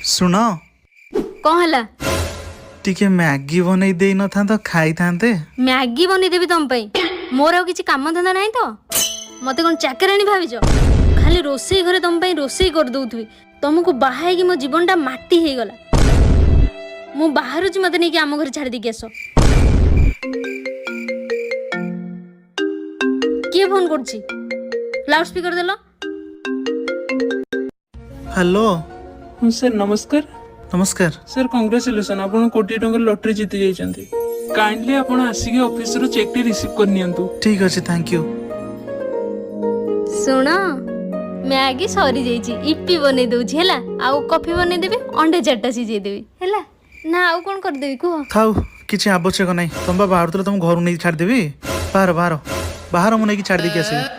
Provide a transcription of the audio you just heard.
सुन कौन हला टिके मैगी बनई दे न था तो खाई थांते। मैगी बनी देबी तुम पई मोर आ किछि काम धंदा नहीं तो मते कोन चाकरानी भाबिज खाली रोसई घरे तुम पई रोसई कर दउथबी तुमको बाहाई कि मो जीवनटा माटी हे गला मु बाहर छि मते नै कि आम घर छाड़ दी के आसो के फोन करछि लाउड स्पीकर देलो। हेलो सर नमस्कार। नमस्कार। सर कंग्रेचुलेसन आप कोटी टंका लॉटरी जीति जाइछन्ती। काइंडली आपण आसिके ऑफिस रो चेक टी रिसीव कर नियंतु। ठीक अछि थैंक यू। सुनो मैगी सरी जाइछि इप्पी बनै दउछि हैला आ कॉफी बनै देबे अंडे चारटा सिझे देबी हैला ना आ कोन कर देबी को थाउ किछि आवश्यक नै तुम बाहर तुम घर नहीं छाड़ देबी बाहर बाहर बाहर मु नहीं छाड़ दे के आसी।